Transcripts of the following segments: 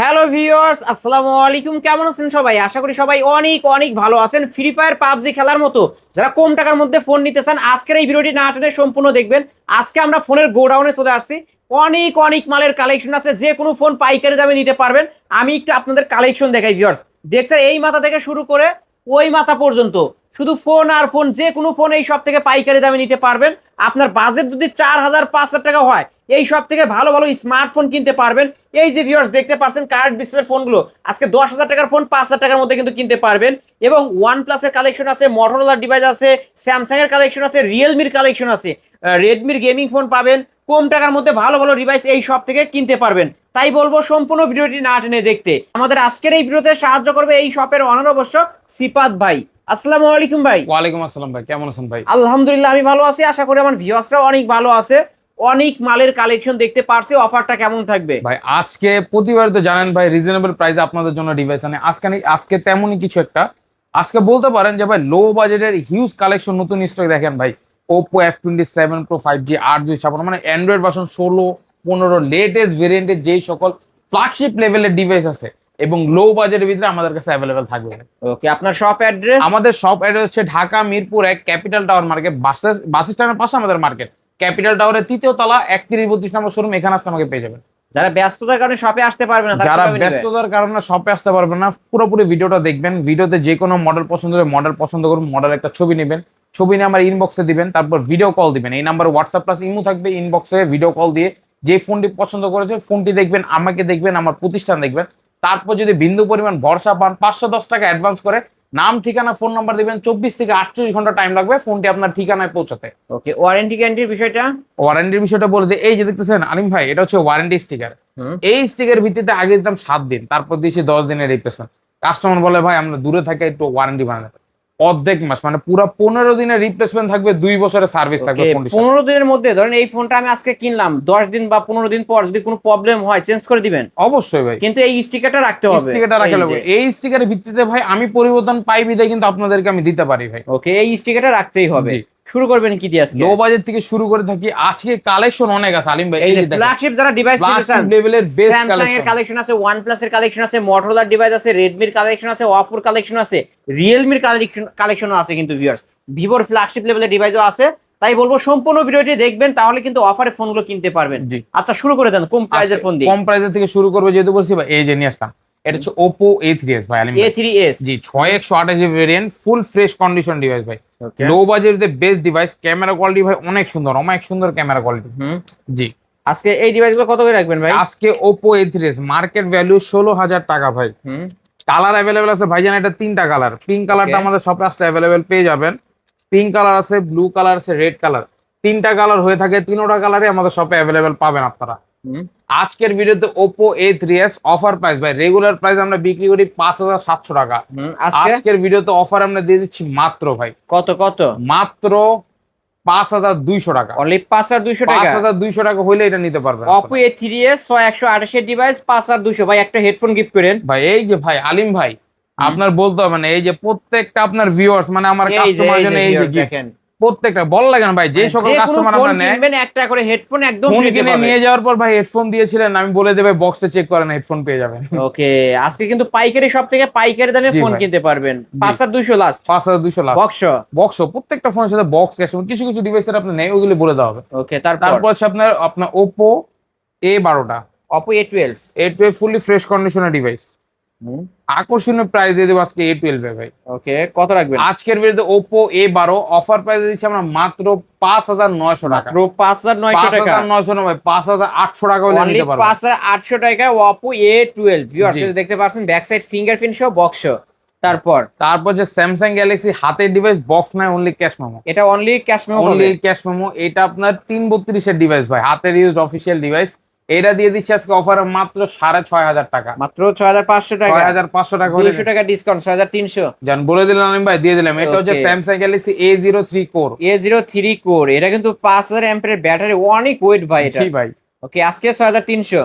Hello viewers, আসসালামু আলাইকুম। কেমন আছেন সবাই? আশা করি সবাই অনেক অনেক ভালো আছেন। ফ্রি ফায়ার পাবজি খেলার মতো যারা কম টাকার মধ্যে ফোন নিতে চান, আজকের এই ভিডিওটি না টেনে সম্পূর্ণ দেখবেন। আজকে আমরা ফোনের গোডাউনে চলে আসছি। অনেক অনেক মালের কালেকশন আছে, যে কোনো ফোন পাইকারি দামে নিতে পারবেন। আমি একটু আপনাদের কালেকশন দেখাই ভিউয়ার্স। দেখছেন, এই মাথা থেকে শুরু করে ওই মাথা পর্যন্ত শুধু ফোন আর ফোন, যে কোনো ফোন এই সব থেকে পাইকারি দামে নিতে পারবেন। আপনার বাজেট যদি 4,000-5,000 টাকা হয়, এই সব থেকে ভালো ভালো স্মার্টফোন কিনতে পারবেন। এই যে ভিউয়ার্স দেখতে পাচ্ছেন কার্ড ডিসপ্লে ফোনগুলো আজকে 10,000 টাকার ফোন 5,000 টাকার মধ্যে কিন্তু কিনতে পারবেন। এবং ওয়ান প্লাসের কালেকশন আছে, মটোরোলার ডিভাইস আছে, স্যামসাং এর কালেকশন আছে, রিয়েলমির কালেকশন আছে, রেডমির গেমিং ফোন পাবেন। কম টাকার মধ্যে ভালো ভালো ডিভাইস এই সব থেকে কিনতে পারবেন। তাই বলবো সম্পূর্ণ ভিডিওটি না টেনে দেখতে। আমাদের আজকের এই ভিডিওতে সাহায্য করবে এই শপের অনার অবশ্য সিফাত ভাই। আসসালামু আলাইকুম ভাই। ওয়ালাইকুম আসসালাম ভাই, কেমন আছেন ভাই? আলহামদুলিল্লাহ, আমি ভালো আছি। আশা করি আমার ভিউয়ার্সরাও অনেক ভালো আছে। অনেক মালের কালেকশন দেখতে পারছি, অফারটা কেমন থাকবে ভাই আজকে প্রতিবার তো জানেন ভাই রিজনেবল প্রাইসে আপনাদের জন্য ডিভাইস আনে। আজকে তেমনই কিছু একটা, আজকে বলতে পারেন যে ভাই লো বাজেটের হিউজ কালেকশন নতুন স্টক দেখেন ভাই। Oppo F27 Pro 5G 8GB মানে অ্যান্ড্রয়েড ভার্সন 16, 15 লেটেস্ট ভেরিয়েন্টের যেই সকল ফ্ল্যাগশিপ লেভেলের ডিভাইস আছে এবং লো বাজেটের ভিতরে আমাদের কাছে অ্যাভেলেবেল থাকবে। ওকে, আপনার শপ অ্যাড্রেস? আমাদের শপ অ্যাড্রেস হচ্ছে Dhaka Mirpur 1 capital tower market, bus স্ট্যান্ডের পাশে আমাদের মার্কেট। ক্যাপিটাল টাওয়ারের 3য় তলা 31-32 নম্বর শোরুম, এখানে আসতে আমাকে পেয়ে যাবেন। যারা ব্যস্ততার কারণে শপে আসতে পারবে না, যারা ব্যস্ততার কারণে শপে আসতে পারবেন না, পুরোপুরি ভিডিওটা দেখবেন। ভিডিওতে যে কোনো মডেল পছন্দ হলে মডেল পছন্দ করুন, মডেল একটা ছবি নেবেন, ছবি নিয়ে আমার ইনবক্সে দিবেন, তারপর ভিডিও কল দিবেন। এই নাম্বারে হোয়াটসঅ্যাপ প্লাস ইমো থাকবে, ইনবক্সে ভিডিও কল দিয়ে যে ফোনটি পছন্দ করেছে ফোনটি দেখবেন, আমাকে দেখবেন, আমার প্রতিষ্ঠান দেখবেন। তারপর যদি বিন্দু পরিমাণ ভরসা পান, 510 টাকা অ্যাডভান্স করে নাম ঠিকানা ফোন নাম্বার দিবেন। 24 থেকে 48 ঘন্টা টাইম লাগবে ফোনটি আপনার ঠিকানায় পৌঁছাতে। ওকে, ওয়ারেন্টি গ্যারান্টির বিষয়টা? ওয়ারেন্টির বিষয়টা বলে দিই, এই যে দেখতেছেন আলিম ভাই, এটা হচ্ছে ওয়ারেন্টি স্টিকার। এই স্টিকার ভিত্তিতে আগে দিতাম 7 দিন, তারপর দিয়েছি 10 দিনের রিপ্লেসমেন্ট। কাস্টমার বলে ভাই আমরা দূরে থাকি, একটু ওয়ারেন্টি বানাতে অর্ধেক মাস মানে পুরো 15 দিনের রিপ্লেসমেন্ট থাকবে, 2 বছরের সার্ভিস থাকবে। 15 দিনের মধ্যে ধরেন এই ফোনটা আমি আজকে কিনলাম, 10 দিন বা 15 দিন পর যদি কোনো প্রবলেম হয় চেঞ্জ করে দিবেন? অবশ্যই ভাই, কিন্তু এই স্টিকারটা রাখতে হবে। স্টিকারটা রাখতে হবে। এই স্টিকারের ভিত্তিতে ভাই আমি পরিবর্তন পাই বিদায় কিন্তু আপনাদেরকে আমি দিতে পারি ভাই। ওকে, এই স্টিকারটা রাখতেই হবে। শুরু করবেন কি দিয়ে আজকে? লো বাজেট থেকে শুরু করে থাকি। আজকে কালেকশন অনেক আছে আলিম ভাই। এই যে ফ্ল্যাগশিপ যারা ডিভাইস নিতে চান, লেভেলের বেস্ট স্যামসাং এর কালেকশন আছে, OnePlus এর কালেকশন আছে, মটোরোলার ডিভাইস আছে, রেডমির কালেকশন আছে, অপোর কালেকশন আছে, রিয়েলমির কালেকশনও আছে কিন্তু ভিউয়ার্স। ভিভোর ফ্ল্যাগশিপ লেভেলের ডিভাইসও আছে। তাই বলবো সম্পূর্ণ ভিডিওটি দেখবেন, তাহলে কিন্তু অফারে ফোনগুলো কিনতে পারবেন। আচ্ছা, শুরু করে দেন কম প্রাইসের ফোন দিয়ে। কম প্রাইসের থেকে শুরু করবে যেহেতু বলছি ভাই, এই যে নিয়ে আসলাম, এটা হচ্ছে Oppo A3s ভাই। A3s জি, 6128 variant, full fresh condition device ভাই। লো বাজেটের বেস্ট ডিভাইস, ক্যামেরা কোয়ালিটি ভাই অনেক সুন্দর ক্যামেরা কোয়ালিটি। জি, আজকে এই ডিভাইসগুলো কত করে রাখবেন ভাই? আজকে Oppo A3s মার্কেট ভ্যালু 16,000 টাকা ভাই। কালার অ্যাভেলেবেল আছে ভাইজান, এটা 3টা কালার। পিঙ্ক কালারটা আমাদের শপে আসলে অ্যাভেলেবেল পেয়ে যাবেন। পিঙ্ক কালার আছে, ব্লু কালার আছে, রেড কালার, 3টা কালার হয়ে থাকে। 3টা কালারে আমাদের শপে অ্যাভেলেবেল পাবেন আপনারা। আজকের ভিডিওতে Oppo A3s অফার প্রাইস ভাই, রেগুলার প্রাইস আমরা বিক্রি করি 5,700 টাকা। আজকের ভিডিওতে অফার আমরা দিয়ে দিচ্ছি মাত্র ভাই কত মাত্র 5,200 টাকা। অনলি 5,200 টাকা। 5,200 টাকা হইলে এটা নিতে পারবেন। Oppo A3s 6128 এর ডিভাইস 5,200। ভাই একটা হেডফোন গিফট করেন ভাই। এই যে ভাই আলিম ভাই, আপনার বলতে হবে না, এই যে প্রত্যেকটা আপনার ভিউয়ার্স মানে আমার কাস্টমার জন্য এই যে দেখেন প্রত্যেকটা বল লাগে না ভাই, যে সকল কাস্টমার আমরা নেন একটা করে হেডফোন একদম ফ্রি কিনে নিয়ে যাওয়ার পর ভাই হেডফোন দিয়েছিলেন, আমি বলে দেবে বক্সে চেক করেন হেডফোন পেয়ে যাবেন। ওকে, আজকে কিন্তু পাইকারি সব থেকে পাইকারি দামে ফোন কিনতে পারবেন। 5,200 লাস্ট, 5,200 লাস্ট। বক্স প্রত্যেকটা ফোনের সাথে বক্স ক্যাশ, কিছু কিছু ডিভাইসের আপনি নেই, ওইগুলো বলে দেওয়া হবে। ওকে, তারপর হচ্ছে আপনার Oppo A12টা, Oppo A12 ফুলি ফ্রেশ কন্ডিশনের ডিভাইস। আকর্ষণীয় প্রাইস দিয়ে দেবো আজকে A12 এ ভাই। ওকে, কত রাখবেন আজকের ভিডিওতে Oppo A12 অফার প্রাইস দিচ্ছি আমরা মাত্র 5,900 টাকা। মাত্র 5,900 টাকা। 5,900 না ভাই, 5,800 টাকা হলে নিতে পারবেন। 5,800 টাকা Oppo A12 ভিউয়ার্স, দেখতে পাচ্ছেন ব্যাক সাইড ফিঙ্গারপ্রিন্ট সহ বক্স। তারপর যে Samsung Galaxy হাতের ডিভাইস, বক্স নাই, অনলি ক্যাশ মেমো। এটা অনলি ক্যাশ মেমো, এটা আপনার 332 এর ডিভাইস ভাই, হাতের ইউজ অফিশিয়াল ডিভাইস। এটা দিয়ে দিচ্ছি আজকে অফারে মাত্র 6,500 টাকা। মাত্র 6,500 টাকা। 6,500 টাকা, 200 টাকা ডিসকাউন্ট, 6,300 জান বলে দিলাম আমি ভাই, দিয়ে দিলাম। এটা হচ্ছে Samsung Galaxy A03 Core। এটা কিন্তু 5,000 অ্যাম্পিয়ারের ব্যাটারি, অনেক ওয়েট ভাই এটা। জি ভাই। ওকে, আজকে 6,300।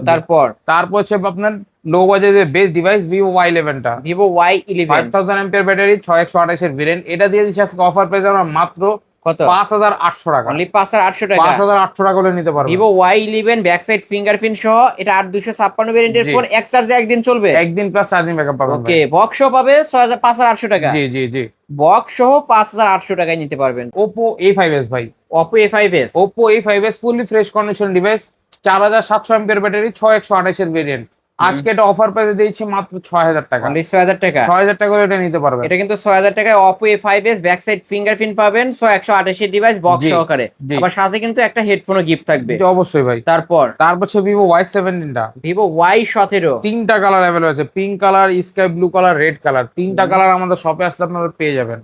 তারপর হচ্ছে আপনার লো বাজেটের best device Vivo Y11টা। Vivo Y11 5000 ampere battery, 6128 এর ভেরিয়েন্ট। এটা দিয়ে দিচ্ছি আজকে অফার প্রাইস আমরা মাত্র কত? 5800 টাকা, অনলি 5800 টাকা। 5800 টাকা হলে নিতে পারবেন। Vivo Y11 back side fingerprint সহ, এটা 8256 ভেরিয়েন্টের ফোন, এক চার্জে একদিন চলবে, একদিন প্লাস চার্জিং ব্যাকআপ পাবেন ওকে। বক্স সহ পাবে 5800 টাকা, জি জি জি। বক্স সহ 5800 টাকায় নিতে পারবেন। Oppo A5s ভাই, Oppo A5s, Oppo A5s fully fresh condition device, 4700 MPR battery, 6128 এর ভেরিয়েন্ট। আজকে এটা অফার প্রাইসে দিয়েছি মাত্র 6000 টাকা, অনলি 6000 টাকা। 6000 টাকা হলে এটা নিতে পারবেন। এটা কিন্তু 6000 টাকায় Oppo A5s back side fingerprint পাবেন, 128 এর ডিভাইস বক্স জি, সহকারে, জি। আবার সাথে কিন্তু একটা হেডফোনও গিফট থাকবে। জি, অবশ্যই ভাই। তারপর হচ্ছে Vivo Y17 টা, Vivo Y17, তিনটা কালার অ্যাভেলেবল আছে, pink colour, sky blue colour, red colour, তিনটা কালার আমাদের শপে আসলে আপনারা পেয়ে যাবেন।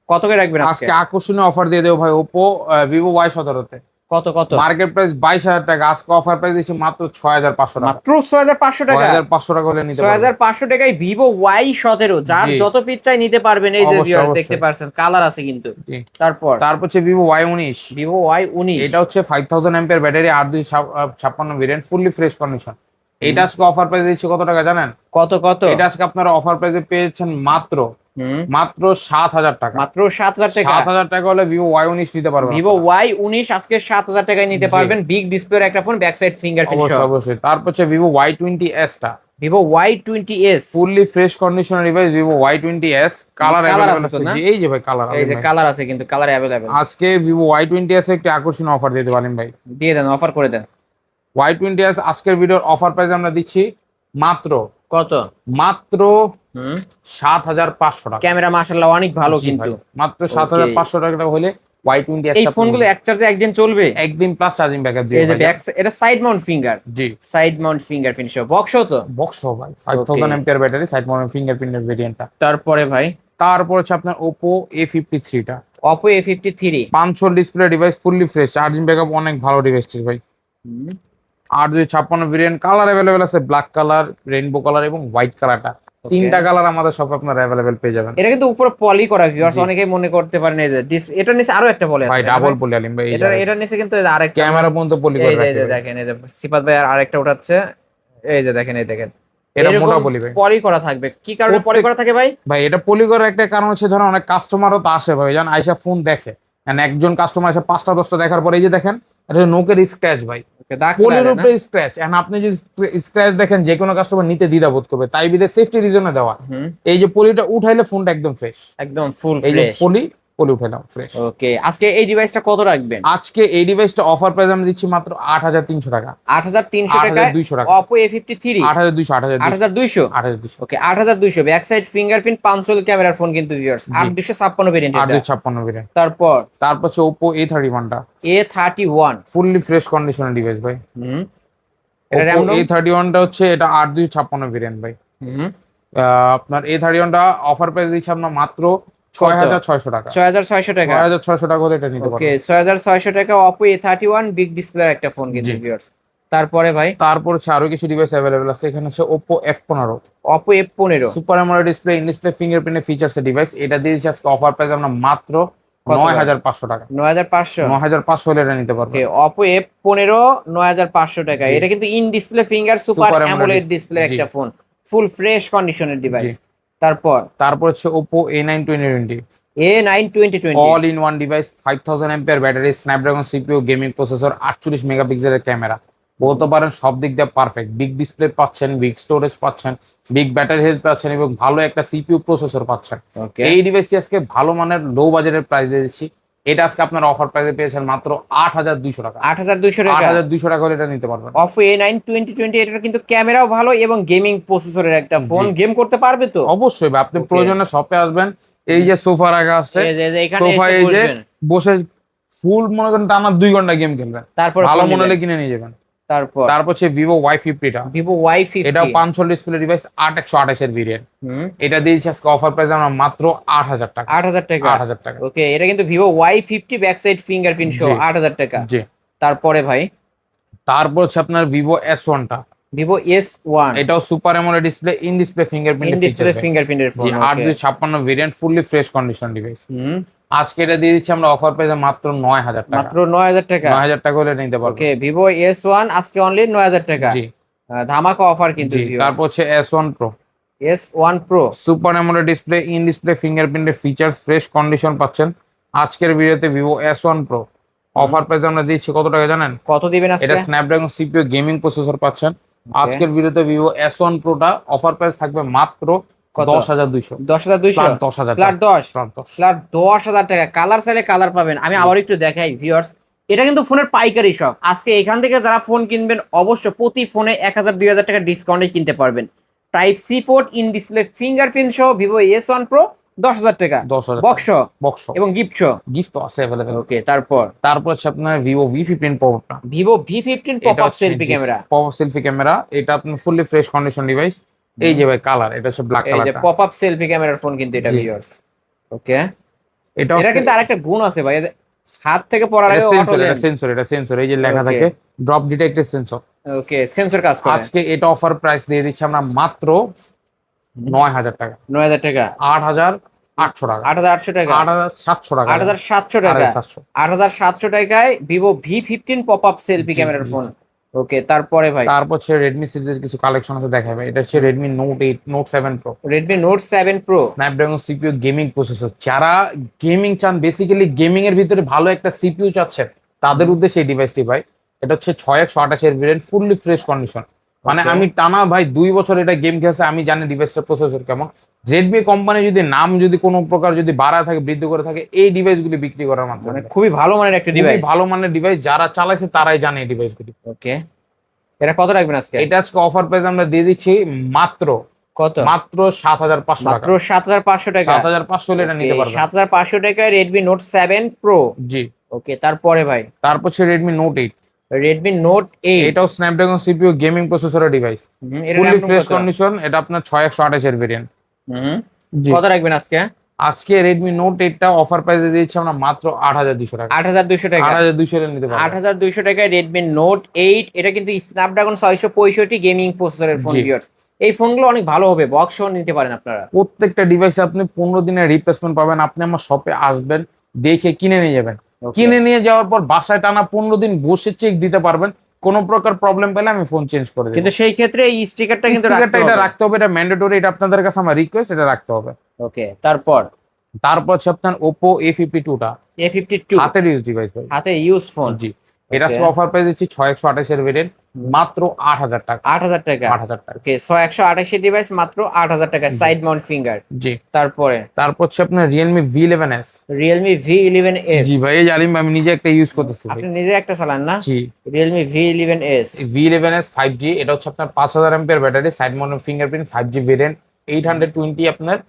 কত করে রাখবেন আজকে? আজকে আকর্ষণীয় অফার দিয়ে দেবো ভাই Oppo Vivo Y17 তে। কত কত? মার্কেট প্রাইস 22000 টাকা, আজকে অফার প্রাইস দিচ্ছি মাত্র 6500 টাকা, মাত্র 6500 টাকা। 6500 টাকা হলে নিতে পারবেন। 6500 টাকায় Vivo Y17, যার জি। যত পিস চাই নিতে পারবেন। এই যে অবশ্যই, ভিউয়ার্স অবশ্যই। দেখতে পাচ্ছেন, কালার আছে কিন্তু। জি। তারপর হচ্ছে Vivo Y19, Vivo Y19, এটা হচ্ছে 5000 এমপিআর battery, 8256 variant, fully fresh condition. এটা আজকে অফার প্রাইস দিচ্ছি কত টাকা জানেন? কত কত? এটা আজকে আপনারা অফার প্রাইসে পেয়েছেন মাত্র মাত্র 7000 টাকা, মাত্র 7000 টাকা। 7000 টাকা হলে Vivo Y19 নিতে পারবেন। Vivo Y19 আজকে 7000 টাকায় নিতে জি। পারবেন, বিগ ডিসপ্লের একটা ফোন, ব্যাক সাইড ফিঙ্গারপ্রিন্ট সহ। অবশ্যই অবশ্যই। হচ্ছে Vivo Y20s টা, Vivo Y20s, ফুললি ফ্রেশ কন্ডিশনের device Vivo Y20s, colour colour available আছে তো আছে। না? জি, এই যে ভাই কালার, এই যে কালার আছে কিন্তু, কালার অ্যাভেলেবেল। আজকে Vivo Y20s এ একটি আকর্ষণীয় অফার দিয়ে দেব আলিম ভাই। দিয়ে দেন, অফার করে দেন। Y20s আজকের ভিডিওর অফার প্রাইস আমরা দিচ্ছি মাত্র কত? মাত্র 7500 টাকা। ক্যামেরা মাশাআল্লাহ অনেক ভালো জি কিন্তু। ভাই, মাত্র 7500 টাকা হলে Y20s এই ফোনগুলো এক চার্জে একদিন চলবে, একদিন প্লাস চার্জিং ব্যাকআপ দিয়ে এই যে ভাই। ব্যাক, এটা সাইড মাউন্ট ফিঙ্গার, জি, সাইড মাউন্ট ফিঙ্গারপ্রিন্ট সহ, বক্স তো বক্স ভাই, 5000 এমপিআর ব্যাটারি, সাইড মাউন্টেড ফিঙ্গারপ্রিন্টের ভেরিয়েন্টটা। তারপরে ভাই হচ্ছে আপনার Oppo A53 টা, Oppo A53, 500 display device, fully fresh, charging backup অনেক ভালো ডিভাইসটি ভাই। 8256 ভেরিয়েন্ট, কালার অ্যাভেলেবেল আছে, ব্ল্যাক কালার, রেইনবো কালার এবং হোয়াইট কালারটা। তিনটা কালার আমাদের সব আপনারা অ্যাভেলেবেল পেয়ে যাবেন। এটা কিন্তু উপরে পলি করা, ভিউয়ার্স জি। অনেকেই মনে করতে পারেন এই যে এটা নিচে আরো একটা পলি আছে ভাই ডাবল পলি আলিম ভাই, এটা নিচে কিন্তু আরেকটা ক্যামেরা পর্যন্ত পলি এই করে যে এই যে রাখবে। দেখেন, এই যে সিফাত ভাই আর আরেকটা উঠাচ্ছে, এই যে দেখেন, এই দেখেন, এটা এরকম মোটা পলি ভাই। পলি করা থাকবে। কি কারণে পলি প্রত্যেক- করা থাকে ভাই? ভাই এটা পলি করার একটা কারণ হচ্ছে, ধরেন অনেক কাস্টমারও তো আসে ভাই, জান আইসা ফোন দেখে, একজন কাস্টমার এসে 5টা 10টা দেখার পরে এই যে দেখেন, এটা নোকের স্ক্র্যাচ ভাই, ওকে, দাগ পলির লাগে না? উপরে স্ক্র্যাচ। এখন আপনি যদি স্ক্র্যাচ দেখেন, যে কোনো কাস্টমার নিতে দ্বিধাবোধ করবে, তাই বিদে সেফটি রিজনে দেওয়া। হুম, এই যে পলিটা উঠাইলে ফোনটা একদম ফ্রেশ, একদম ফুল এই যে ফ্রেশ। পলি উঠাইলাম ফ্রেশ। ওকে, আজকে এই ডিভাইসটা কত রাখবেন? আজকে এই ডিভাইসটা অফার প্রাইস আমরা দিচ্ছি মাত্র 8300 টাকা, 8300 টাকায় 8200 টাকা, Oppo A53, 8200 8200। 8200 ওকে, 8200 ব্যাক সাইড ফিঙ্গারপ্রিন্ট 500 ক্যামেরার ফোন কিন্তু ভিউয়ার্স, 8256 ভেরিয়েন্ট এটা। 8256 ভেরিয়েন্ট। তারপর হচ্ছে Oppo A31 টা, A31, ফুললি ফ্রেশ কন্ডিশনের ডিভাইস ভাই। হুম, এটা Oppo RAM A31 টা হচ্ছে এটা 8256 ভেরিয়েন্ট ভাই। হুম, আপনার A31 টা অফার প্রাইস দিচ্ছি আমরা মাত্র 6600 টাকা, 6600 টাকা। 6600 টাকা হলে এটা নিতে ওকে, পারবেন। 6600 টাকা Oppo A31 বিগ ডিসপ্লের একটা ফোন কিন্তু জি। ভিউয়ার্স। তারপরে ভাই হচ্ছে আরো কিছু ডিভাইস অ্যাভেলেবেল আছে, এখানে হচ্ছে Oppo F15, Oppo F15, super AMOLED display, in display ফিঙ্গারপ্রিন্টের ফিচারস এর ডিভাইস। এটা দিয়েছি আজকে অফার প্রাইস আমরা মাত্র কত 9500 টাকা, 9500। 9500 হলে এটা নিতে পারবেন। ওকে, Oppo F15 9500 টাকা। জি। এটা কিন্তু in display finger super Super AMOLED AMOLED display জি। একটা ফোন, ফুল ফ্রেশ কন্ডিশনের ডিভাইস। জি। তারপর হচ্ছে Oppo A9 2020, A9 2020, all in one device, 5000 এমপিআর battery, Snapdragon CPU, gaming processor, 48 মেগাপিক্সেলের ক্যামেরা। বলতে পারেন সব দিক দিয়ে পারফেক্ট। বিগ ডিসপ্লে পাচ্ছেন, বিগ স্টোরেজ পাচ্ছেন, বিগ ব্যাটারি হেলথ পাচ্ছেন এবং ভালো একটা সিপিইউ প্রসেসর পাচ্ছেন। ওকে, এই ডিভাইসটি আজকে ভালো মানের লো বাজেটের প্রাইস দিয়ে দিচ্ছি। এটা আজকে আপনার অফার প্রাইসে পেয়েছেন মাত্র 8200 টাকা, 8200 টাকা। 8200 টাকা হলে এটা নিতে পারবেন। Oppo A9 2020, এটার কিন্তু ক্যামেরাও ভালো এবং গেমিং প্রসেসরের একটা ফোন, জি। গেম করতে পারবে তো? অবশ্যই ভাই, আপনি Okay. প্রয়োজনে শপে আসবেন, এই যে সোফা রাখা আছে, এই যে এখানে সোফা এসে এই যে বসবেন। বসে ফুল মনে করেন টানা 2 ঘন্টা গেম খেলবেন, তারপর ভালো ফোন মনে হলে নিবেন। কিনে নিয়ে যাবেন। তারপর হচ্ছে Vivo Y50 টা, Vivo Y50, এটাও 500 ডিসপ্লে ডিভাইস, 8128 এর ভেরিয়েন্ট। হুম, এটা দিয়েছি আজকে অফার প্রাইস আমরা মাত্র 8000 টাকা, 8000 টাকা। 8000 টাকা। ওকে, এটা কিন্তু Vivo Y50 back side fingerprint সহ, জি। 8000 টাকা। জি। তারপরে ভাই হচ্ছে আপনার Vivo S1 টা, Vivo S1, এটাও super AMOLED display, in display fingerprint in display ফিঙ্গারপ্রিন্টের ফোন। জি, 8256 variant, fully fresh condition device. Hmm, আজকে এটা দিয়ে দিচ্ছি আমরা অফার প্রাইসে মাত্র 9000 টাকা, মাত্র 9000 টাকা। 9000 টাকা হলে নিতে পারবেন। ওকে, Vivo S1 আজকে অনলি 9000 টাকা। জি ধামাকা অফার কিন্তু জি। viewers। হচ্ছে S1 Pro, S1 Pro, super AMOLED display, in display ফিঙ্গারপ্রিন্টের ফিচারস, ফ্রেশ কন্ডিশন পাচ্ছেন, আজকের ভিডিওতে Vivo S1 Pro offer price আমরা দিচ্ছি কত টাকা জানেন? কত দিবেন আজকে? এটা স্ন্যাপড্রাগন সিপিইউ গেমিং প্রসেসর পাচ্ছেন। আজকের ভিডিওতে ভিভো S1 Pro টা অফার প্রাইস থাকবে মাত্র 10,200 10,200 ফ্ল্যাট 10,000 ফ্ল্যাট 10 ফ্ল্যাট 10 ফ্ল্যাট 10,000 টাকা। কালার চাইলে কালার পাবেন। আমি আবার একটু দেখাই ভিউয়ার্স, এটা কিন্তু ফোনের পাইকারি শপ। আজকে এখান থেকে যারা ফোন কিনবেন অবশ্যই প্রতি ফোনে 1,000-2,000 টাকা ডিসকাউন্টে কিনতে পারবেন। Type C port, in display fingerprint সহ ভিভো S1 Pro 10,000 টাকা, 10,000 বক্স বক্স এবং গিফট সহ। গিফট তো আছে अवेलेबल। ওকে, তারপর হচ্ছে আপনার ভিভো V15 Pro টা। Vivo V15 popup selfie camera. Popup selfie camera, এটা আপনার ফুললি ফ্রেশ কন্ডিশন ডিভাইস। এই যে ভাই কালার, এটা হচ্ছে ব্ল্যাক এই যে কালারটা। পপআপ সেলফি ক্যামেরার ফোন কিন্তু এটা জি। ভিউয়ার্স। ওকে, এটা কিন্তু আরেকটা গুণ আছে ভাই, হাত থেকে পড়ার আগে অটো লেন্স। এটা সেন্সর, এই যে লেখা Okay. থাকে ড্রপ ডিটেক্টেড সেন্সর। ওকে, সেন্সর কাজ করে। আজকে এটা অফার প্রাইস দিয়ে দিচ্ছি আমরা মাত্র 9,000 টাকা, 9,000 টাকা, 8,800 টাকা, 8,800 টাকা, 8,700 টাকা, 8,700 টাকা, 8,700। 8,700 টাকায় ভিভো V15 পপআপ সেলফি জি, ক্যামেরার জি, ফোন। ওকে, তারপরে ভাই তারপর হচ্ছে রেডমি সিরিজের কিছু কালেকশন আছে দেখাবে। এটা হচ্ছে Redmi note 8 note 7 pro, Redmi note 7 pro. Snapdragon CPU gaming processor. যারা গেমিং চান, বেসিক্যালি গেমিং এর ভিতরে ভালো একটা সিপিইউ চাচ্ছেন, তাদের উদ্দেশ্যে এই ডিভাইসটি ভাই। এটা হচ্ছে 6128 এর ভেরিয়েন্ট, ফুললি ফ্রেশ কন্ডিশন। মানে Okay. আমি টানা ভাই 2 বছর এটা গেম খেলছে, আমি জানি ডিভাইসটার প্রসেসর কেমন। রেডমি কোম্পানি যদি নাম যদি কোনো প্রকার যদি বাড়ায় থাকে, বৃদ্ধি করে থাকে, এই ডিভাইসগুলি বিক্রি করার মানে মাধ্যমে খুবই ভালো মানের একটা খুবই ডিভাইস। ভালো মানের ডিভাইস, যারা চালাইছে তারাই জানে এই ডিভাইসগুলি। ওকে, এটা কত রাখবেন আজকে? এটা আজকে অফার প্রাইস আমরা দিয়ে দিচ্ছি মাত্র কত? মাত্র 7,500 মাত্র টাকা। 7,500 টাকা। 7,500 হলে এটা নিতে পারবেন। 7,500 টাকায় রেডমি নোট 7 প্রো। জি। ওকে, তারপরে ভাই তারপর হচ্ছে রেডমি নোট 8, রেডমি নোট 8। এটাও স্ন্যাপড্রাগন সিপিইউ গেমিং প্রসেসরের ডিভাইস, এটা ফুললি ফ্রেশ কন্ডিশন। এটা আপনার 6128 এর ভেরিয়েন্ট। জি। কত রাখবেন আজকে? আজকে রেডমি নোট 8 টা অফার প্রাইসে দিচ্ছি আমরা মাত্র 8,200 টাকা। 8,200 টাকা। 8,200 এর নিতে পারবেন। 8,200 টাকায় রেডমি নোট 8। এটা কিন্তু স্ন্যাপড্রাগন 665 গেমিং প্রসেসরের ফোন জি। ভিউয়ার্স। এই ফোনগুলো অনেক ভালো হবে, বক্স সহ নিতে পারেন আপনারা। প্রত্যেকটা ডিভাইসে আপনি 15 দিনের রিপ্লেসমেন্ট পাবেন। আপনি আমার শপে আসবেন, দেখে কিনে নিয়ে যাবেন। Okay. কিনে নিয়ে যাওয়ার পর বাসায় টানা 15 দিন বসে চেক দিতে পারবেন। কোনো প্রকার প্রবলেম পেলে আমি ফোন চেঞ্জ করে দেব। কিন্তু সেই ক্ষেত্রে এই স্টিকারটা কিন্তু স্টিকারটা এটা রাখতে রাখতে হবে, এটা ম্যান্ডেটরি। এটা আপনাদের কাছে আমার রিকোয়েস্ট, এটা রাখতে হবে। ওকে, তারপর হচ্ছে আপনার Oppo A52 টা, A52 হাতের ইউজ ডিভাইস ভাই। হাতে ইউজ ফোন। জি। এটা Okay. অফার প্রাইস দিচ্ছি 6128 এর ভেরিয়েন্ট, মাত্র 8,000 টাকা। 8,000 টাকা। 8,000 টাকা। ওকে, 128 ডিভাইস মাত্র 8,000 টাকা, সাইড মাউন্ট ফিঙ্গার। জি। তারপরে হচ্ছে আপনার Realme V11s। Realme V11s। জি ভাই, এই জালিম আমি নিজে একটা ইউজ করতেছি ভাই। আপনি নিজে একটা চালান না? জি। Realme V11s। V11s 5G, এটা হচ্ছে আপনার 5,000 MPR battery, side mounted fingerprint, 5G variant, 820 আপনার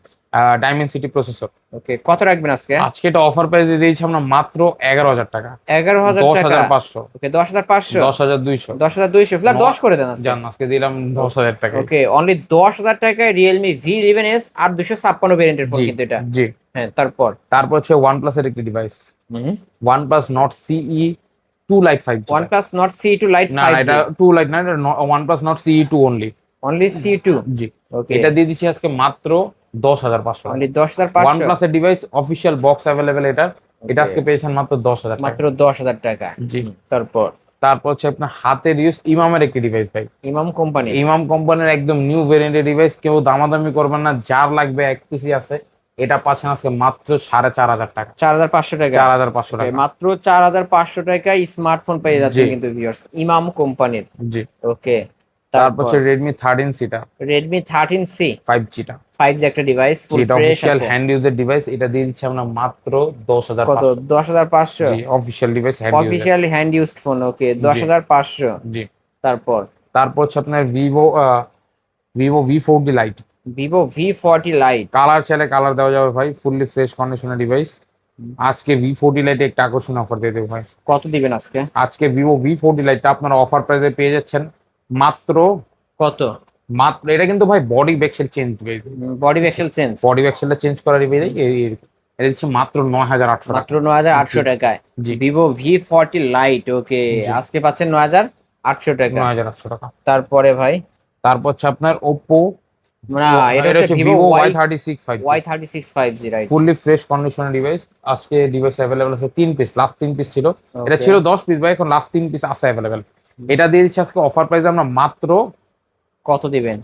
ডাইমেনসিটি প্রসেসর। ওকে, কত রাখবেন আজকে? আজকে এটা অফার প্রাইস দিয়ে দিয়েছি আমরা মাত্র 11,000 টাকা। 11,000 টাকা। 10,500। ওকে, 10,500, 10,200 10,200 ফ্ল্যাট 10 করে দেন আজকে। জান, আজকে দিলাম 10,000 টাকা। ওকে, অনলি 10,000 টাকায় Realme V11s 8 256 ভেরিয়েন্টের ফোন জি, কিন্তু এটা। জি। হ্যাঁ, তারপর হচ্ছে OnePlus এর একটি device, OnePlus Nord CE 2 Lite 5G। OnePlus Nord CE2 Lite না, 5G। এটা 2 Lite না, এটা OnePlus Nord CE2 only. Only C2। জি। ওকে, এটা দিয়ে দিচ্ছি আজকে মাত্র 10,500। অনলি 10,500। OnePlus এর ডিভাইস, অফিশিয়াল বক্স अवेलेबल এটা। এটা আজকে পেয়েছেন মাত্র 10,000 টাকা। মাত্র 10,000 টাকা। জি। তারপর হচ্ছে আপনার হাতের ইউজ ইমামের একটি ডিভাইস ভাই। ইমাম কোম্পানি। ইমাম কোম্পানির একদম নিউ ভেরিয়েন্টের ডিভাইস, কেউ দামাদামি করবেন না, যার লাগবে এক পিসি আছে। এটা পাচ্ছেন আজকে মাত্র 4,500 টাকা। 4,500 টাকা। 4,500 ওকে, টাকা। মাত্র 4,500 টাকায় স্মার্টফোন পেয়ে যাচ্ছেন জি। কিন্তু ভিউয়ার্স, ইমাম কোম্পানির। জি। ওকে, হচ্ছে Redmi 13C টা, Redmi 13C 5G টা। 5G একটা ডিভাইস, ফুল এটা ফ্রেশ অফিশিয়াল আছে। হ্যান্ড ইউজের ডিভাইস। এটা দিয়ে দিচ্ছি আমরা মাত্র কত? 10,500। 10,500। জি, অফিশিয়াল ডিভাইস, হ্যান্ড ইউজের। Official hand used phone. Okay, 10,500। জি। তারপর হচ্ছে আপনার Vivo V40 Lite। Vivo V40 Lite। Colour চাইলে কালার দেওয়া যাবে ভাই, ফুললি ফ্রেশ কন্ডিশনের ডিভাইস। আজকে V40 Lite একটা আকর্ষণীয় অফার দিয়ে দেবো ভাই। কত দিবেন আজকে? আজকে Vivo V40 Lite টা আপনারা অফার প্রাইসে পেয়ে যাচ্ছেন মাত্র কত? এটা কিন্তু ভাই body bezel change, body bezel change. Body বেক্সেলটা চেঞ্জ করা ডিভাইস। এটা দিচ্ছি মাত্র 9,800 টাকা। মাত্র 9,800 টাকায় জি। Vivo V40 Lite। ওকে, জি। আজকে পাচ্ছেন 9,800 টাকা। 9,800 টাকা। তারপরে ভাই হচ্ছে আপনার Oppo, না, এটা হচ্ছে Vivo Vivo Y36 5G, Y36 5G, right? Fully fresh কন্ডিশনের ডিভাইস। আজকে ডিভাইস अवेलेबल আছে 3 পিস, লাস্ট 3 পিস ছিল। এটা Okay. ছিল 10 পিস ভাই, এখন লাস্ট 3 পিস আছে अवेलेबल। এটা দিয়ে দিচ্ছি আজকে অফার প্রাইসে আমরা মাত্র কত দিবেন?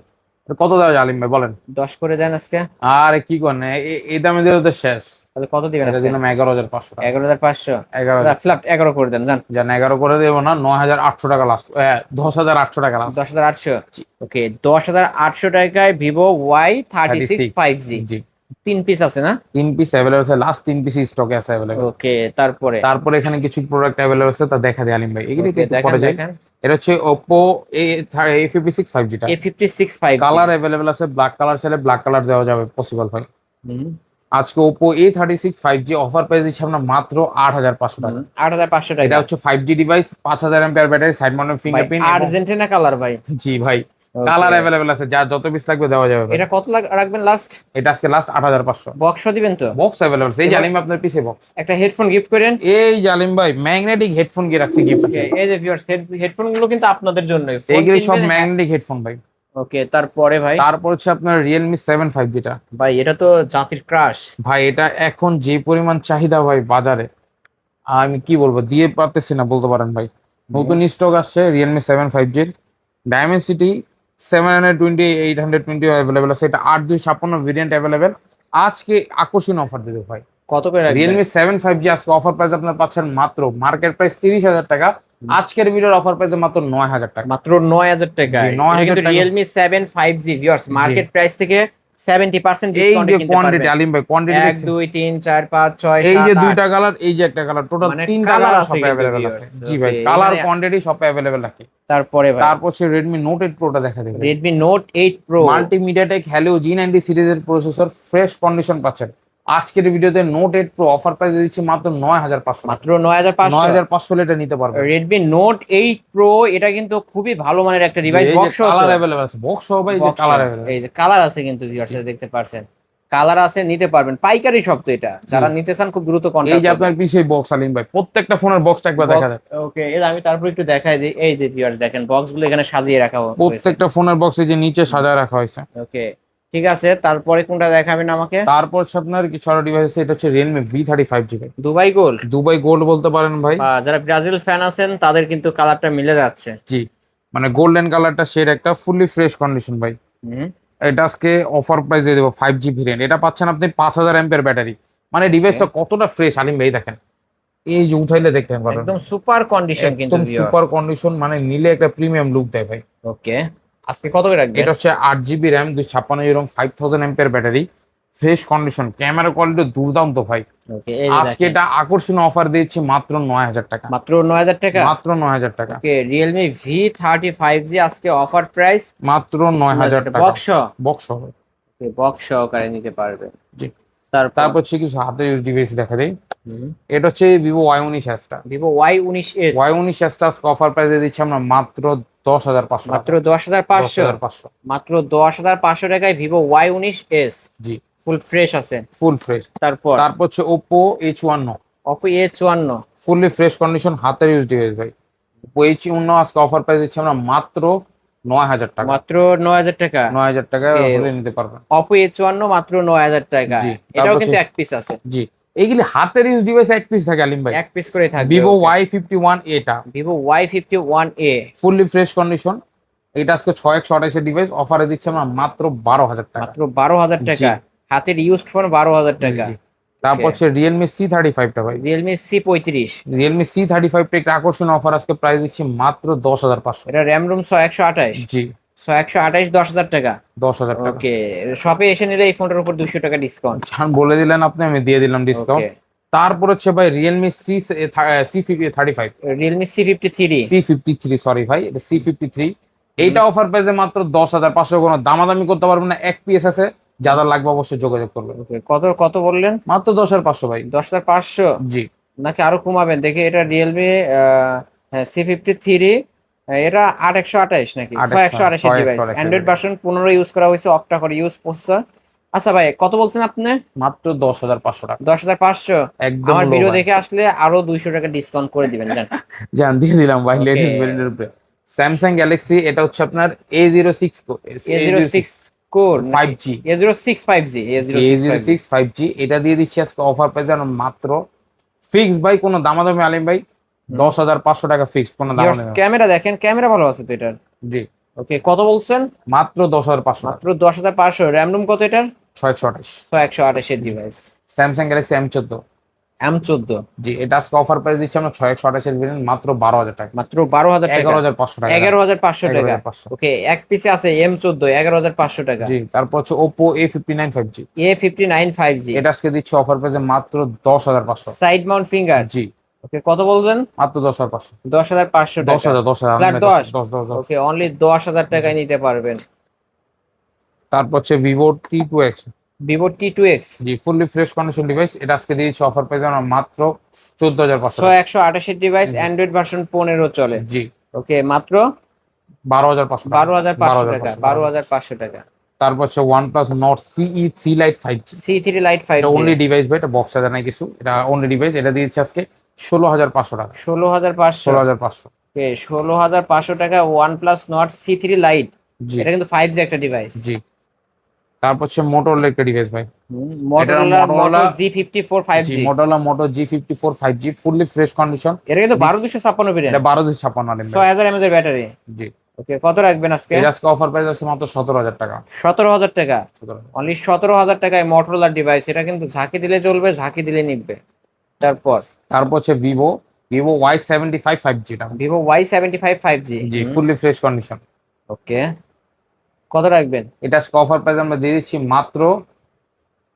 কত দেওয়া যায় আলিম ভাই বলেন? 10 করে দেন আজকে। আরে কি করেন, এই দামে দিলে তো শেষ। তাহলে কত দিবেন এটা আজকে? দিলাম 11,500 টাকা। 11,500। 11,000 ফ্ল্যাট 11 করে দেন, জান। জান 11 করে দেবো না, 9,800 টাকা লাস্ট, 10,800 টাকা লাস্ট। 10,800। ওকে, 10,800 টাকায় ভিভো Y36 36 5G। জি। 3 পিস আছে না? 3 পিস অ্যাভেলেবল আছে, লাস্ট 3 পিস স্টকে আছে অ্যাভেলেবল। ওকে, তারপরে? তারপরে এখানে কিছু প্রোডাক্ট অ্যাভেলেবল আছে, তা দেখা দিই আলিম ভাই, এগুলি ওকে, একটু দেখেন পরে যাই। দেখেন। এটা হচ্ছে Oppo A56 5G টা। A56 5G। কালার অ্যাভেলেবল আছে, ব্ল্যাক কালার চাইলে ব্ল্যাক কালার দেওয়া যাবে, পসিবল ভাই। হুম। আজকে Oppo A36 5G offer price দিচ্ছি আমরা মাত্র 8,500 টাকা। 8,500 টাকা। এটা হচ্ছে 5G device, 5,000 MPR battery, side mounted ভাই ফিঙ্গারপ্রিন্ট। আর্জেন্টিনা কালার ভাই। জি ভাই, ওকে। কালার অ্যাভেলেবল আছে, যা যত পিস লাগবে দেওয়া যাবে ভাই। এটা কত রাখবেন লাস্ট? এটা আজকে লাস্ট 8,500। বক্স দিবেন তো? বক্স অ্যাভেলেবল, এই জালিম আপনার পিছে বক্স। একটা হেডফোন গিফট করেন। এই জালিম ভাই ম্যাগনেটিক হেডফোন কি রাখছি গিফট আছে। এই যে ভিউয়ার্স, হেডফোন গুলো কিন্তু আপনাদের জন্যই। ফোন এইগুলি সব কিনবেন, ম্যাগনেটিক হেডফোন ভাই। ওকে, তারপরে ভাই? তারপর হচ্ছে আপনার Realme 7 5G টা। ভাই এটা তো জাতির ক্রাশ। ভাই এটা এখন যে পরিমাণ চাহিদা ভাই বাজারে, আমি কি বলবো, দিয়ে পারতেছি না বলতে পারেন ভাই। নতুন স্টক আসছে Realme 7 5G এর। Dimensity 720 820 অ্যাভেলেবল আছে, এটা 8256 ভেরিয়েন্ট অ্যাভেলেবল। আজকে আকর্ষণীয় অফার দেবে ভাই। কত করে রাখবেন? Realme 7 5G আজকে অফার প্রাইস আপনার পাচ্ছেন মাত্র মার্কেট প্রাইস 30,000 টাকা, আজকের ভিডিওর অফার প্রাইস মাত্র 9,000 টাকা। মাত্র 9,000 টাকা। জি, 9,000 টাকা। Realme 7 5G viewers, market price থেকে 70% এই ডিসকাউন্টে যে কিনতে কোয়ান্টিটি পারবেন। আলিম ভাই, কোয়ান্টিটি 1 দেখছেন? 2 3 4 5 6 এই 7 যে 8 দুইটা কালার, এই যে একটা কালার, টোটাল মানে 3টা কালার কালার আছে সব কিন্তু অ্যাভেলেবল আছে। viewers, জি ভাই, okay, কালার এখানে- কোয়ান্টিটি সব অ্যাভেলেবল রাখি। তারপরে ভাই? তারপর হচ্ছে Redmi Note 8 Pro টা দেখা দেবে। Redmi Note 8 Pro। মাল্টিমিডিয়াটেক Helio G90 সিরিজের প্রসেসর, ফ্রেশ কন্ডিশন পাচ্ছেন। আজকের ভিডিওতে Note 8 Pro অফার প্রাইস দিচ্ছি মাত্র 9,500। মাত্র 9,500। 9,500 এটা নিতে পারবেন। Redmi Note 8 Pro এটা কিন্তু খুবই ভালো মানের একটা ডিভাইস। এই যে বক্স কালার অ্যাভেলেবল আছে, বক্স সহ ভাই, এই যে কালার অ্যাভেলেবল। এই যে কালার আছে কিন্তু ভিউয়ার্স, দেখতে পারছেন কালার আছে, নিতে পারবেন। পাইকারি শপ তো এটা, যারা নিতে চান খুব দ্রুত এই কন্টাক্ট যে করবেন। আপনার পিছে বক্স আলিম ভাই, প্রত্যেকটা ফোনের বক্সটা একবার দেখা যায়। ওকে, এর আমি তারপর একটু দেখাই দিই। এই যে ভিউয়ার্স দেখেন, বক্স গুলো এখানে সাজিয়ে রাখা হয়েছে। প্রত্যেকটা ফোনের বক্সে যে নিচে সাজায় রাখা হয়েছে। ওকে, ঠিক আছে। তারপরে কোনটা দেখাবেন আমাকে? তারপর হচ্ছে আপনার কিছু আরো ডিভাইস আছে, এটা হচ্ছে Realme V35G ভাই। Dubai gold. দুবাই গোল্ড বলতে পারেন ভাই। যারা ব্রাজিল ফ্যান আছেন তাদের কিন্তু কালারটা মিলে যাচ্ছে। জি, মানে গোল্ডেন কালারটা শেড, একটা ফুললি ফ্রেশ কন্ডিশন ভাই। হুম। এটা আজকে অফার প্রাইস দিয়ে দেবো 5G ভেরিয়েন্ট। এটা পাচ্ছেন আপনি 5,000 এমপিআর ব্যাটারি। মানে ডিভাইসটা কতটা ফ্রেশ আলিম ভাই দেখেন, এই যে উঠাইলে দেখতে পারেন, একদম সুপার কন্ডিশন কিন্তু একদম সুপার কন্ডিশন, মানে নিলে একটা প্রিমিয়াম লুক দেয় ভাই। ওকে, আজকে কত করে রাখবেন? এটা হচ্ছে 8GB র্যাম, 256 রম, 5000 এমপিআর battery, fresh condition, camera quality দুর্দান্ত ভাই। ওকে, এই আজকে এটা আকর্ষণীয় অফার দিয়েছি মাত্র 9,000 টাকা। মাত্র 9,000 টাকা। মাত্র 9,000 টাকা। ওকে, Realme V35G আজকে অফার প্রাইস মাত্র 9,000 টাকা। বক্স বক্স ওকে, বক্স সহকারে নিতে পারবেন। জি। তারপর তারপর হচ্ছে কিছু হাতের ইউজ ডিভাইস দেখা দেই। এটা হচ্ছে Vivo Y19s টা। Vivo Y19s। Y19s টা আজকে অফার প্রাইসে দিচ্ছি আমরা মাত্র 10,500 মাত্র 10,500। 10,500 মাত্র 10,500 টাকায় Vivo Y19s। জি, ফুল ফ্রেশ আছে। Full fresh. তারপর তারপর হচ্ছে Oppo H51 Oppo A54। Fully fresh condition হাতের ইউজ ডিভাইস ভাই। Oppo H51 আজকে অফার প্রাইস দিচ্ছি আমরা মাত্র 9,000 টাকা। মাত্র 9,000 টাকা। 9,000 টাকায় Okay. হলে নিতে পারবেন। Oppo A54 মাত্র 9,000 টাকা। জি, এটাও তারপর কিন্তু হচ্ছে- এক পিস আছে। জি, এইগুলি হাতের ইউজ ডিভাইস এক পিস থাকে আলিম ভাই। এক পিস করে থাকবে। Vivo Okay. Y51A টা Vivo Y51A fully fresh condition. এটা আজকে 6128 এর ডিভাইস, অফারে দিচ্ছে আমরা মাত্র 12,000 টাকা। মাত্র 12,000 টাকা। হাতের ইউজড ফোন 12,000 টাকা। জি। তারপর হচ্ছে Realme C35 টা ভাই। Realme C35। Realme C35 টা একটা আকর্ষণীয় অফার, আজকে প্রাইস দিচ্ছি মাত্র 10,500। এটা র্যাম রুম 128। জি, 128 10,000 টাকা। 10,000 টাকা। ওকে, শপে এসে নিলে এই ফোনটার উপর 200 টাকা ডিসকাউন্ট। বলে দিলেন আপনি, আমি দিয়ে দিলাম ডিসকাউন্ট। ওকে, তারপর হচ্ছে ভাই Realme C35 Realme C53। C53 sorry ভাই, এটা C53। এইটা অফার প্রাইসে মাত্র 10,500, কোনো দামাদামি করতে পারবেন না, এক পিস আছে, যাদের লাগবে অবশ্যই যোগাযোগ করবেন। ওকে, কত কত বললেন? মাত্র 10,500 ভাই। 10,500 জি, নাকি আরো কমাবেন দেখি? এটা Realme হ্যাঁ C53, এটা 828 নাকি 628 এর ডিভাইস। 628 অ্যান্ড্রয়েড ভার্সন 15 ইউজ করা হয়েছে, অক্টা করে ইউজ প্রসেসর। আচ্ছা ভাই, কত বলছেন আপনি? মাত্র 10,500 টাকা। 10,500। একদম আমার low ভিডিও ভাই। দেখে আসলে আরো 200 টাকা ডিসকাউন্ট করে দিবেন জান। জান দিয়ে দিলাম ভাই, Okay. লেটেস্ট ভেরিয়েন্টের উপরে। স্যামসাং গ্যালাক্সি, এটা হচ্ছে আপনার A06 A06 core 5G। A06 5G। A06 5G এটা দিয়ে দিচ্ছি আজকে অফার প্রাইসে মাত্র ফিক্স ভাই, কোনো দামাদামি আলিম ভাই, 10,500 টাকা ফিক্সড, কোনো দামাদামি। ক্যামেরা দেখেন, ক্যামেরা ভালো আছে তো এটার। জি, ওকে, কত বলছেন? মাত্র 10,500 টাকা। মাত্র 10,500। র্যাম রুম কত এটার? 628। 128 এর device. Samsung Galaxy M14। M14। জি, এটা আজকে অফার প্রাইস দিচ্ছি আমরা 628 এর ভেরিয়েন্ট মাত্র 12,000 টাকা। মাত্র 12,000 টাকা। 11,500 টাকা। 11,500 টাকা। 11,500। ওকে, এক পিসে আছে M14, 11,500 টাকা। জি, তারপর হচ্ছে Oppo A59 5G। A59 5G। এটা আজকে দিচ্ছি অফার প্রাইসে মাত্র 10,500। Side mount finger. জি, ওকে, কত বলবেন? মাত্র 10,500। 10,500 টাকা। 10,000 10,000 ফ্ল্যাট 10। 10,000। ওকে, অনলি 10,000 টাকায় নিতে পারবেন। তারপর হচ্ছে Vivo T2X। Vivo T2X। জি, ফুললি ফ্রেশ কন্ডিশন ডিভাইস। এটা আজকে দিয়েছি অফার প্রাইসে আমরা মাত্র 14,500 টাকা। 128 এর ডিভাইস, জি। অ্যান্ড্রয়েড ভার্সন 15 চলে। জি, ওকে, মাত্র 12,500 টাকা। 12,500 টাকা। 12,500 টাকা। তারপর হচ্ছে OnePlus Nord CE3 Lite 5G। C3 Lite এটা 5G। অনলি ডিভাইস ভাই, এটা বক্স সাজা নাই কিছু, এটা অনলি ডিভাইস। এটা দিয়েছি আজকে 16,500 টাকা। 16,500। 16,500। ওকে, 16,500 টাকা OnePlus Nord C3 Lite। জি। এটা কিন্তু 5G একটা ডিভাইস। জি, তারপর হচ্ছে Motorola একটা ডিভাইস ভাই। Motorola Moto Motorola G54 5G। জি, Motorola Moto G54 5G fully fresh condition. এটা কিন্তু 12,256 ভেরিয়েন্ট। এটা 12,256 আলিম ভাই। 6000 mAh এর ব্যাটারি। জি, ওকে, কত রাখবেন আজকে? এটা আজকে অফার প্রাইস আছে মাত্র 17,000 টাকা। 17,000 টাকা। 17,000। অনলি 17,000 টাকায় Motorola ডিভাইস। এটা কিন্তু ঝাঁকি দিলে চলবে, ঝাঁকি দিলে নিবে। তারপর তারপর হচ্ছে Vivo Y75 5G টা। Vivo Y75 5G। জি, ফুললি ফ্রেশ কন্ডিশন। ওকে, কত রাখবেন? এটা আজকে অফার প্রাইস আমরা দিয়ে দিচ্ছি মাত্র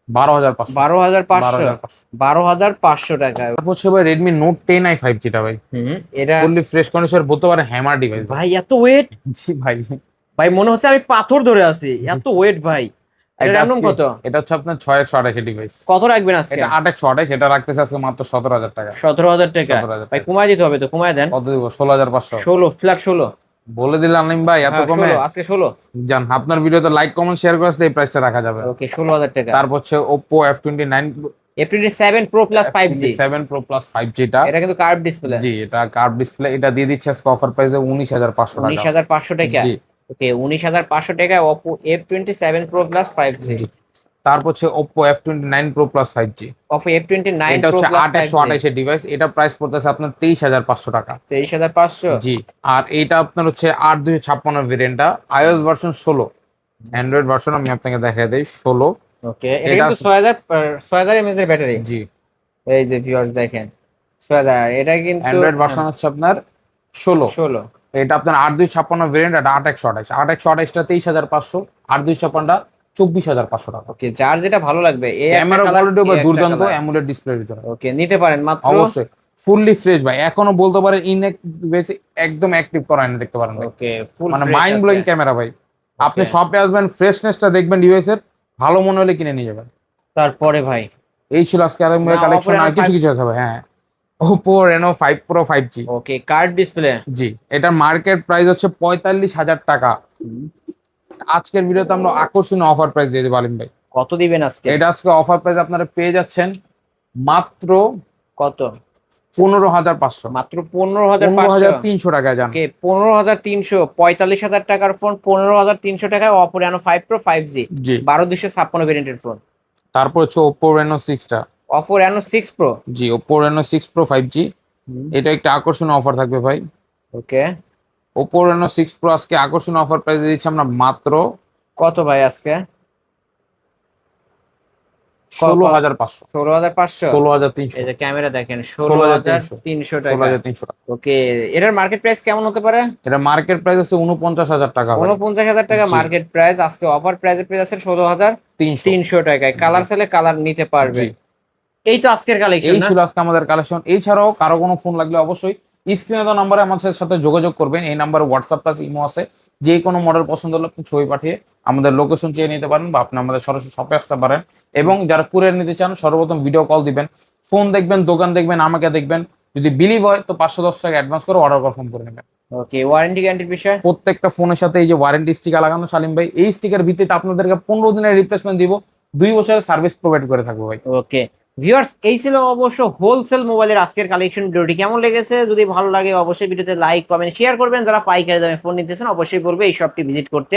12,500। 12,500। 12,500। 12,500 টাকায়। তারপর হচ্ছে ভাই Redmi Note 10i 5G টা ভাই। এটা ফুললি ফ্রেশ কন্ডিশন, বলতে পারে হ্যামার ডিভাইস ভাই। ভাই এত ওয়েট! জি ভাই, ভাই মনে হচ্ছে আমি পাথর ধরে আছি, এত ওয়েট ভাই। এটা এটা র্যাম রুম কত? এটা হচ্ছে আপনার 628 এর ডিভাইস। কত রাখবেন আজকে? এটা 828, এটা রাখতেছে আজকে মাত্র 17,000 টাকা। 17,000 টাকা। 17,000 ভাই টাকা। কমায় দিতে হবে তো, কমায় দেন। কত দিব? 16,500। 16, ফ্ল্যাট 16। বলে দিলাম আলিম ভাই, এত হ্যাঁ, কমে 16 আজকে 16। জান। আপনার ভিডিওতে লাইক কমেন্ট শেয়ার করে আসলে এই প্রাইসটা রাখা যাবে। ওকে, 16,000 টাকা। তারপর হচ্ছে Oppo F29 F27 Pro Plus 5G। 7 Pro Plus 5G টা। এটা কিন্তু কার্ভ ডিসপ্লে। জি, এটা কার্ভ ডিসপ্লে। এটা দিয়ে দিচ্ছে আজকে অফার প্রাইসে 19,500 টাকা। 19,500 টাকা। জি। ওকে, 19,500 টাকায় Oppo F27 Pro Plus 5G। জি, তারপর হচ্ছে Oppo F29 Pro Plus 5G। Oppo F29 এটা Pro হচ্ছে Plus 8/128 এর ডিভাইস। এটা প্রাইস পড়তেছে আপনার 23,500 টাকা। 23,500। জি, আর এইটা আপনার হচ্ছে 8/256 ভেরিয়েন্টটা, iOS ভার্সন 16। অ্যান্ড্রয়েড ভার্সন আমি আপনাকে দেখাই দেই 16। ওকে, এটা কিন্তু 6,000 mAh এর ব্যাটারি। জি, এই যে ভিউয়ার্স দেখেন, 6,000। এটা কিন্তু অ্যান্ড্রয়েড ভার্সন হচ্ছে আপনার 16। 16। এটা আপনার 8/256 ভেরিয়েন্ট, এটা 8/128। 8/128টা 23,500, 8/256টা 24,500 টাকা। ওকে, যার যেটা ভালো লাগবে। এই একটা ক্যামেরা কালার, কোয়ালিটিও বা এই একটা দুর্দান্ত, কালার। অ্যামোলেড ডিসপ্লের ভিতরে। ওকে, নিতে পারেন মাত্র। অবশ্যই ফুললি ফ্রেশ ভাই, এখনো বলতে পারেন একদম অ্যাক্টিভ করা এনে দেখতে পারেন ভাই। ওকে, ফুল মানে মাইন্ড ব্লোয়িং ক্যামেরা ভাই। আপনি শপে আসবেন, ফ্রেশনেসটা দেখবেন ডিভাইসের, ভালো মনে হলে কিনে নিয়ে যাবেন। তারপরে ভাই এই ছিল আজকে আরো না, কালেকশন, Oppo আর Reno কিছু 5 কিছু আছে ভাই। হ্যাঁ, Oppo Reno 5 Pro 5G। ওকে, কার্ভ ডিসপ্লে। জি, এটা মার্কেট প্রাইস হচ্ছে 45,000 টাকা। আজকের ভিডিওতে আমরা আকর্ষণীয় অফার প্রাইস দিয়ে দেবো আলিম ভাই। কত দিবেন আজকে? এটা আজকে অফার প্রাইস আপনারা পেয়ে যাচ্ছেন মাত্র কত? 15,500। মাত্র 15,500। 15,300 টাকায় যান। ওকে, 15,300। 45,000 টাকার ফোন 15,300 টাকায় Oppo Reno 5 Pro 5G। জি, 12,256 ভেরিয়েন্টের ফোন। তারপর হচ্ছে Oppo Reno 6 টা। Oppo Reno 6 Pro। জি, Oppo Reno 6 Pro 5G। এটা একটা আকর্ষণীয় অফার থাকবে ভাই। ওকে, Oppo Reno 6 Pro আজকে আকর্ষণীয় অফার প্রাইস দিচ্ছি আমরা মাত্র কত ভাই আজকে? 16,500। 16,500। 16,300। এই যে ক্যামেরা দেখেন, 16,300 16,300 টাকা। 16,300 টাকা। ওকে, এটার মার্কেট প্রাইস কেমন হতে পারে? এটা মার্কেট প্রাইস আছে 49,000 টাকা ভাই। 49,000 টাকা জি। Market price. আজকে অফার প্রাইসে পেয়ে যাচ্ছেন 16,300 টাকায়। কালার চাইলে কালার নিতে পারবে। জি। এই তো আজকের কালেকশন এই না? ছিল আজকে আমাদের কালেকশন। এছাড়াও কারো কোনো ফোন লাগলে অবশ্যই স্ক্রিনে দেওয়া নাম্বারে আমাদের সাথে যোগাযোগ করবেন। এই নাম্বারে হোয়াটসঅ্যাপ প্লাস ইমো আছে। যে কোনো মডেল পছন্দ হলে আপনি ছবি পাঠিয়ে আমাদের লোকেশন চেয়ে নিতে পারেন, বা আপনি আমাদের সরাসরি শপে আসতে পারেন। এবং যারা কুরিয়ার নিতে চান, সর্বপ্রথম ভিডিও কল দিবেন, ফোন দেখবেন, দোকান দেখবেন, আমাকে দেখবেন। যদি বিলিভ হয় তো 510 টাকা অ্যাডভান্স করে অর্ডার কনফার্ম করে নেবেন। ওকে, ওয়ারেন্টি গ্যারান্টির বিষয়? প্রত্যেকটা ফোনের সাথে এই যে ওয়ারেন্টি স্টিকার লাগানো সালিম ভাই, এই স্টিকার ভিত্তিতে আপনাদেরকে 15 দিনের রিপ্লেসমেন্ট দিব, 2 বছরের সার্ভিস প্রোভাইড করে থাকবো ভাই। ওকে ভিউয়ার্স, এই ছিল অবশ্য হোলসেল মোবাইলের আজকের কালেকশন। ভিডিওটি কেমন লেগেছে? যদি ভালো লাগে অবশ্যই ভিডিওতে লাইক কমেন্ট শেয়ার করবেন। যারা পাইকারি দামে ফোন নিতেছেন অবশ্যই বলবে এই শপটি ভিজিট করতে।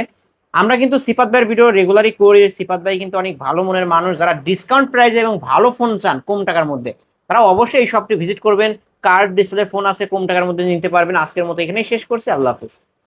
আমরা কিন্তু সিফাত ভাইয়ের ভিডিও রেগুলারই করি। সিফাত ভাই কিন্তু অনেক ভালো মনের মানুষ। যারা ডিসকাউন্ট প্রাইসে এবং ভালো ফোন চান কম টাকার মধ্যে, তারা অবশ্যই এই শপটি ভিজিট করবেন। কার্ভ ডিসপ্লে ফোন আছে, কম টাকার মধ্যে নিতে পারবেন। আজকের মতো এখানেই শেষ করছি। আল্লাহ হাফিজ।